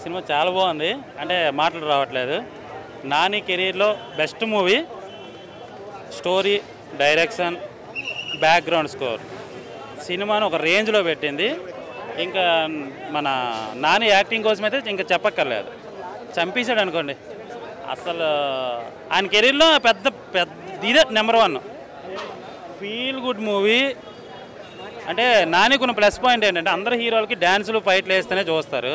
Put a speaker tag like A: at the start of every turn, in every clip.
A: Cinema చాలా బాగుంది. అంటే మాటలు రావట్లేదు. నాని కెరీర్లో best movie. Story, direction, background score సినిమాను ఒక రేంజ్లో పెట్టింది. ఇంకా మన నాని యాక్టింగ్ కోసం అయితే ఇంకా చెప్పక్కర్లేదు. చంపేశాడు అనుకోండి. అసలు ఆయన కెరీర్లో పెద్ద పెద్ద ఇదే నెంబర్ 1 ఫీల్ గుడ్ మూవీ. అంటే నానికి ఉన్న ప్లస్ పాయింట్ ఏంటంటే అందరు హీరోలకి డ్యాన్సులు ఫైట్లు వేస్తేనే చూస్తారు.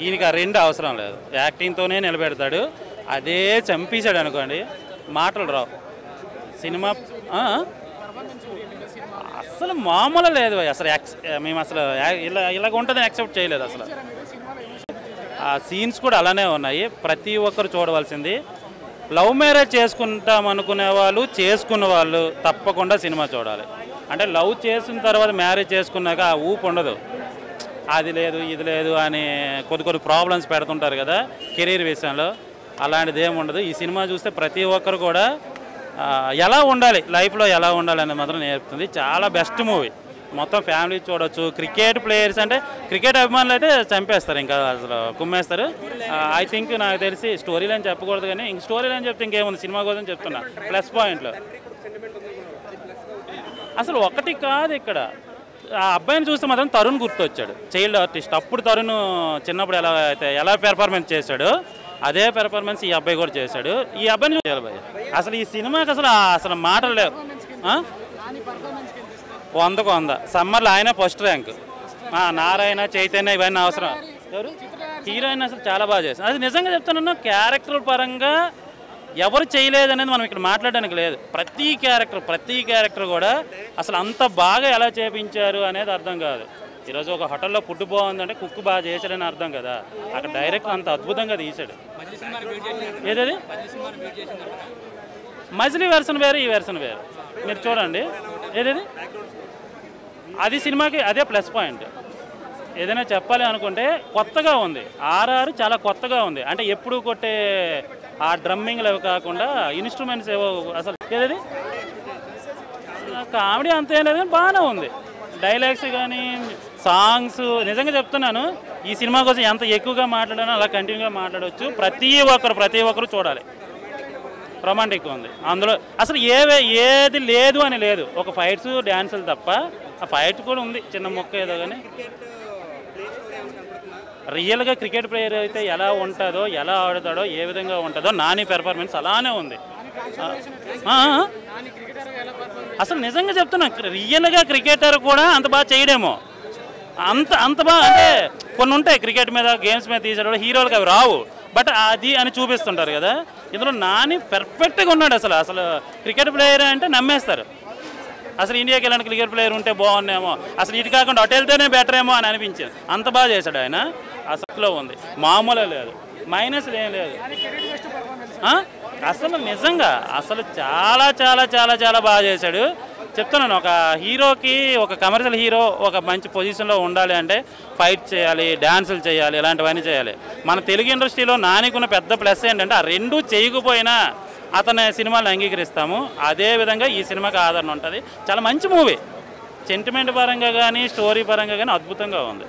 A: ఈయనకి ఆ రెండు అవసరం లేదు. యాక్టింగ్తోనే నిలబెడతాడు. అదే చంపేశాడు అనుకోండి, మాటలు రావు. సినిమా అసలు మామూలు లేదు. అసలు మేము అసలు ఇలాగ ఉంటుందని యాక్సెప్ట్ చేయలేదు. అసలు ఆ సీన్స్ కూడా అలానే ఉన్నాయి. ప్రతి ఒక్కరు చూడవలసింది. లవ్ మ్యారేజ్ చేసుకుంటాం అనుకునే వాళ్ళు, చేసుకున్న వాళ్ళు తప్పకుండా సినిమా చూడాలి. అంటే లవ్ చేసిన తర్వాత మ్యారేజ్ చేసుకున్నాక ఆ ఊపు ఉండదు. అది లేదు ఇది లేదు అని కొద్ది ప్రాబ్లమ్స్ పెడుతుంటారు కదా కెరీర్ విషయంలో. అలాంటిది ఏమి ఉండదు. ఈ సినిమా చూస్తే ప్రతి ఒక్కరు కూడా ఎలా ఉండాలి, లైఫ్లో ఎలా ఉండాలి అనేది మాత్రం నేర్పుతుంది. చాలా బెస్ట్ మూవీ. మొత్తం ఫ్యామిలీ చూడొచ్చు. క్రికెట్ ప్లేయర్స్ అంటే క్రికెట్ అభిమానులు అయితే చంపేస్తారు, ఇంకా అసలు కుమ్మేస్తారు. ఐ థింక్ నాకు తెలిసి స్టోరీ లైన్ చెప్పకూడదు, కానీ ఇంక స్టోరీ లైన్ చెప్తే ఇంకేముంది, సినిమా కోసం చెప్తున్నా. ప్లస్ పాయింట్లు అసలు ఒకటి కాదు. ఇక్కడ ఆ అబ్బాయిని చూస్తే మాత్రం తరుణ్ గుర్తొచ్చాడు. Child artist. అప్పుడు తరుణ్ చిన్నప్పుడు ఎలా పెర్ఫార్మెన్స్ చేశాడు అదే పెర్ఫార్మెన్స్ ఈ అబ్బాయి కూడా చేశాడు. ఈ అబ్బాయిని చూడాలి. అసలు ఈ సినిమాకి అసలు మాటలు లేవు. 100కు 100. సమ్మర్లో ఆయన ఫస్ట్ ర్యాంక్. నారాయణ, చైతన్య ఇవన్నీ అవసరం. ఎవరు హీరోయిన్ అసలు చాలా బాగా చేశారు. అది నిజంగా చెప్తాను. క్యారెక్టర్ పరంగా ఎవరు చేయలేదనేది మనం ఇక్కడ మాట్లాడడానికి లేదు. ప్రతి క్యారెక్టర్ కూడా అసలు అంత బాగా ఎలా చేపించారు అనేది అర్థం కాదు. ఈరోజు ఒక హోటల్లో ఫుడ్ బాగుందంటే కుక్ బాగా చేశాడని అర్థం కదా. అక్కడ డైరెక్టర్ అంత అద్భుతంగా తీశాడు. ఏదది మజిలీ వెర్షన్ వేరు, ఈ వెర్షన్ వేరు. మీరు చూడండి. ఏదది అది సినిమాకి అదే ప్లస్ పాయింట్. ఏదైనా చెప్పాలి అనుకుంటే కొత్తగా ఉంది. ఆర్ఆర్ చాలా కొత్తగా ఉంది. అంటే ఎప్పుడు కొట్టే ఆ డ్రమ్మింగ్లు అవి కాకుండా ఇన్స్ట్రుమెంట్స్ ఏవో. అసలు ఏదది కామెడీ అంతేం లేదు, కానీ బాగానే ఉంది. డైలాగ్స్ కానీ సాంగ్స్. నిజంగా చెప్తున్నాను, ఈ సినిమా కోసం ఎంత ఎక్కువగా మాట్లాడానో అలా కంటిన్యూగా మాట్లాడవచ్చు. ప్రతి ఒక్కరు చూడాలి. రొమాంటిక్ ఉంది అందులో. అసలు ఏది లేదు అని లేదు. ఒక ఫైట్స్ డ్యాన్సులు తప్ప. ఆ ఫైట్ కూడా ఉంది చిన్న మొక్క ఏదో, కానీ రియల్గా క్రికెట్ ప్లేయర్ అయితే ఎలా ఉంటుందో, ఎలా ఆడుతాడో, ఏ విధంగా ఉంటుందో నాని పెర్ఫార్మెన్స్ అలానే ఉంది. అసలు నిజంగా చెప్తున్నా, రియల్గా క్రికెటర్ కూడా అంత బాగా చేయడేమో. అంత బాగా. అంటే కొన్ని ఉంటాయి క్రికెట్ మీద, గేమ్స్ మీద తీసేటప్పుడు హీరోలకు అవి రావు, బట్ అది అని చూపిస్తుంటారు కదా. ఇందులో నాని పర్ఫెక్ట్గా ఉన్నాడు. అసలు క్రికెట్ ప్లేయర్ అంటే నమ్మేస్తారు. అసలు ఇండియాకి ఇలాంటి క్రికెట్ ప్లేయర్ ఉంటే బాగున్నాయేమో, అసలు ఇటు కాకుండా అటు వెళ్తేనే బెటర్ ఏమో అని అనిపించింది. అంత బాగా చేశాడు ఆయన. అసలు ఉంది, మామూలే లేదు, మైనస్ ఏం లేదు. అసలు నిజంగా అసలు చాలా చాలా చాలా చాలా బాగా చేశాడు. చెప్తున్నాను, ఒక హీరోకి, ఒక కమర్షియల్ హీరో ఒక మంచి పొజిషన్లో ఉండాలి అంటే ఫైట్ చేయాలి, డ్యాన్సులు చేయాలి, ఇలాంటివన్నీ చేయాలి. మన తెలుగు ఇండస్ట్రీలో నానికున్న పెద్ద ప్లస్ ఏంటంటే ఆ రెండు చేయకపోయినా అతని సినిమాలను అంగీకరిస్తాము. అదేవిధంగా ఈ సినిమాకి ఆదరణ ఉంటుంది. చాలా మంచి మూవీ. సెంటిమెంట్ పరంగా కానీ, స్టోరీ పరంగా కానీ అద్భుతంగా ఉంది.